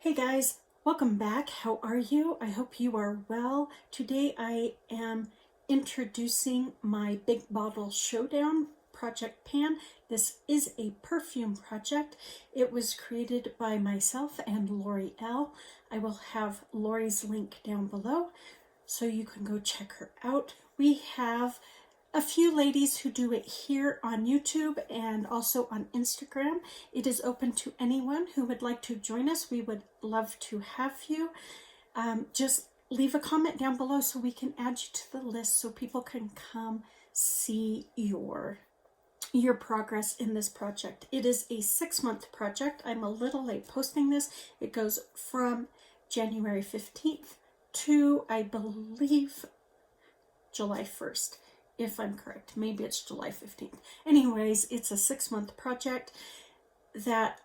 Hey guys, welcome back. How are you? I hope you are well. Today I am introducing my Big Bottle Showdown project pan. This is a perfume project. It was created by myself and L'Oreal. I will have Lori's link down below so you can go check her out. We have a few ladies who do it here on YouTube and also on Instagram. It is open to anyone who would like to join us. We would love to have you. Just leave a comment down below so we can add you to the list so people can come see your progress in this project. It is a 6-month project. I'm a little late posting this. It goes from January 15th to, I believe, July 1st. If I'm correct. Maybe it's July 15th. Anyways, it's a 6-month project that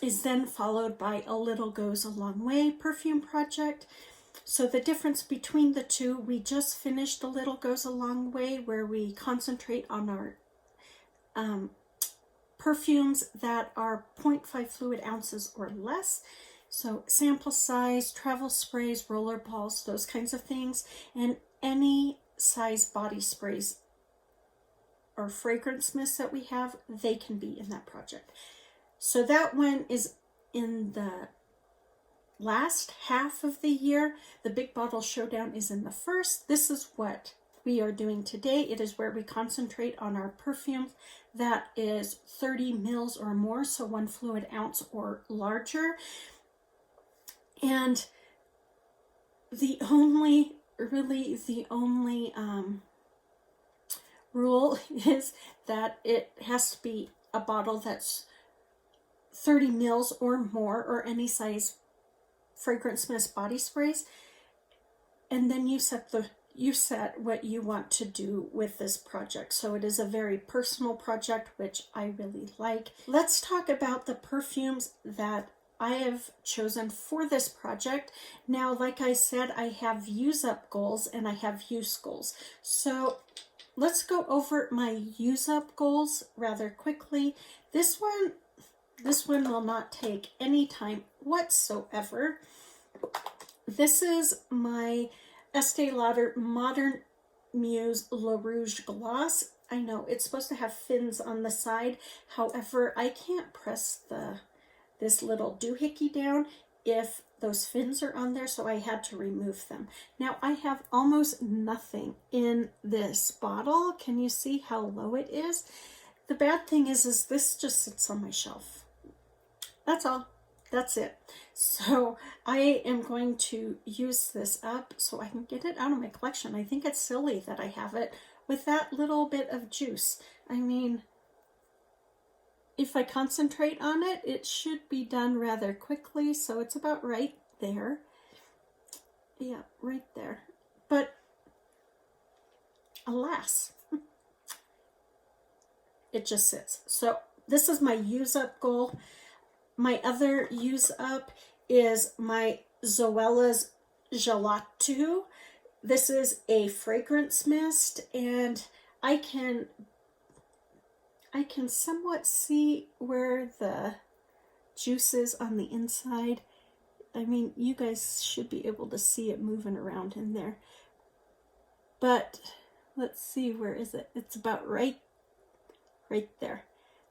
is then followed by a Little Goes a Long Way perfume project. So the difference between the two, we just finished the Little Goes a Long Way where we concentrate on our perfumes that are 0.5 fluid ounces or less. So sample size, travel sprays, roller balls, those kinds of things, and any size body sprays or fragrance mists that we have, they can be in that project. So that one is in the last half of the year. The Big Bottle Showdown is in the first. This is what we are doing today. It is where we concentrate on our perfumes that is 30 mils or more, so 1 fluid ounce or larger. And the only rule is that it has to be a bottle that's 30 mils or more, or any size fragrance mist body sprays, and then you set what you want to do with this project. So it is a very personal project, which I really like. Let's talk about the perfumes that I have chosen for this project. Now, like I said, I have use up goals and I have use goals. So let's go over my use up goals rather quickly. This one will not take any time whatsoever. This is my Estee Lauder Modern Muse Le Rouge Gloss. I know it's supposed to have fins on the side. However, I can't press this little doohickey down if those fins are on there, so I had to remove them. Now I have almost nothing in this bottle. Can you see how low it is? The bad thing is this just sits on my shelf. That's all. That's it. So I am going to use this up so I can get it out of my collection. I think it's silly that I have it with that little bit of juice. I mean, if I concentrate on it, it should be done rather quickly, so it's about right there. Yeah, right there. But alas, it just sits. So this is my use up goal. My other use up is my Zoella's Gelato. This is a fragrance mist, and I can somewhat see where the juice is on the inside. I mean, you guys should be able to see it moving around in there. But let's see, where is it? It's about right there.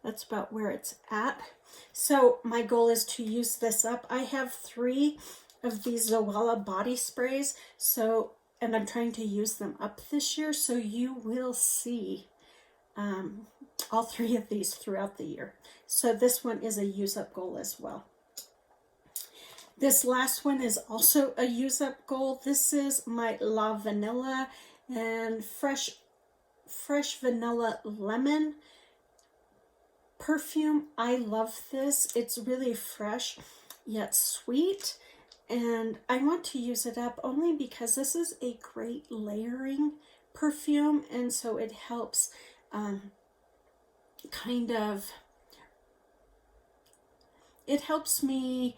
That's about where it's at. So my goal is to use this up. I have 3 of these Zoella body sprays, and I'm trying to use them up this year, so you will see all 3 of these throughout the year. So this one is a use up goal as well. This last one is also a use up goal. This is my La Vanilla and Fresh Vanilla Lemon perfume. I love this. It's really fresh yet sweet, and I want to use it up only because this is a great layering perfume, and so it helps it helps me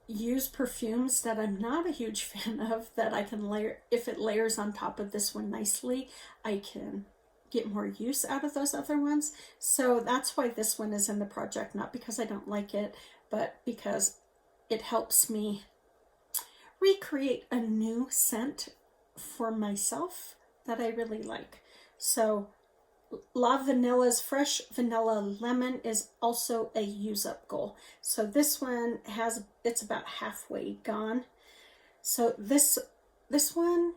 use perfumes that I'm not a huge fan of, that I can layer. If it layers on top of this one nicely, I can get more use out of those other ones. So that's why this one is in the project, not because I don't like it, but because it helps me recreate a new scent for myself that I really like. So La Vanilla's Fresh Vanilla Lemon is also a use up goal. So this one it's about halfway gone. So this one,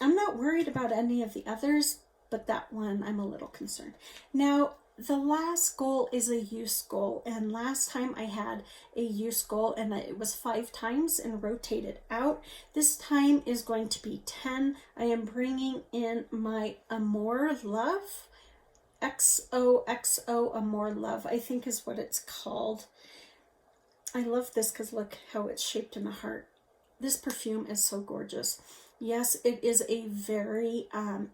I'm not worried about any of the others, but that one I'm a little concerned. Now, the last goal is a use goal, and last time I had a use goal and it was 5 times and rotated out. This time is going to be 10. I am bringing in my Amore Love, XOXO Amore Love, I think is what it's called. I love this because look how it's shaped in a heart. This perfume is so gorgeous. Yes, it is a very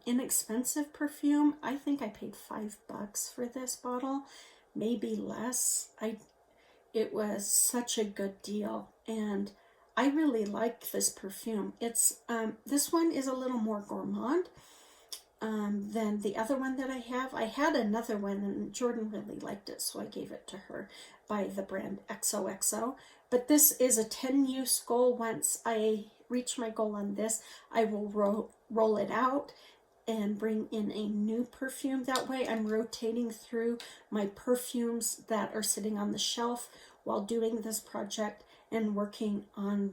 inexpensive perfume. I think I paid $5 for this bottle, maybe less. It was such a good deal, and I really like this perfume. It's this one is a little more gourmand than the other one that I have. I had another one and Jordan really liked it, so I gave it to her by the brand XOXO. But this is a 10 use goal. Once I reach my goal on this, I will roll it out and bring in a new perfume. That way I'm rotating through my perfumes that are sitting on the shelf while doing this project and working on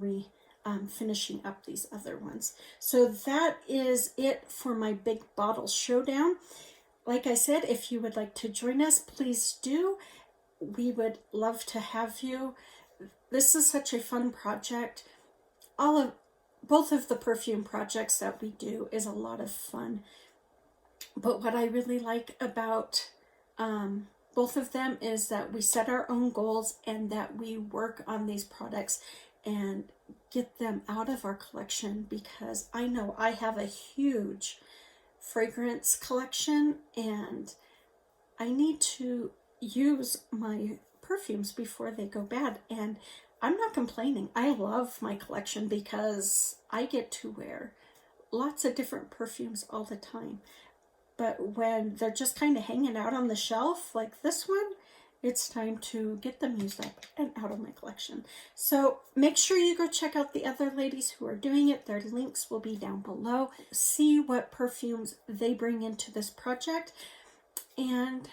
finishing up these other ones. So that is it for my big bottle showdown. Like I said, if you would like to join us, please do. We would love to have you. This is such a fun project. Both of the perfume projects that we do is a lot of fun. But what I really like about both of them is that we set our own goals and that we work on these products and get them out of our collection, because I know I have a huge fragrance collection and I need to use my perfumes before they go bad. And I'm not complaining. I love my collection because I get to wear lots of different perfumes all the time. But when they're just kind of hanging out on the shelf like this one, it's time to get them used up and out of my collection. So make sure you go check out the other ladies who are doing it. Their links will be down below. See what perfumes they bring into this project. And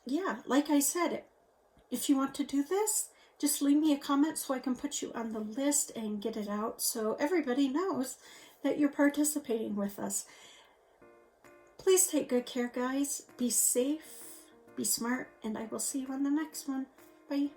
yeah, like I said, if you want to do this, just leave me a comment so I can put you on the list and get it out so everybody knows that you're participating with us. Please take good care, guys. Be safe, be smart, and I will see you on the next one. Bye.